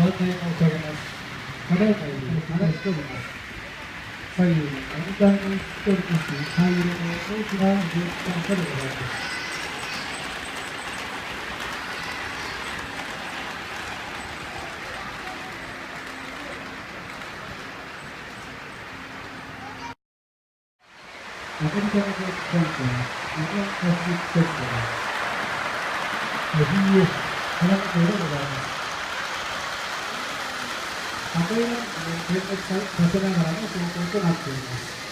案内申し上げます。ただいまより話しております。左右にモニターに映っております灰色の大きな蒸気機関車でございます。アメリカの蒸気機関車、日本パシフィックセンター、BS、花形でございます。赤いランプで点滅させながらの走行となっています。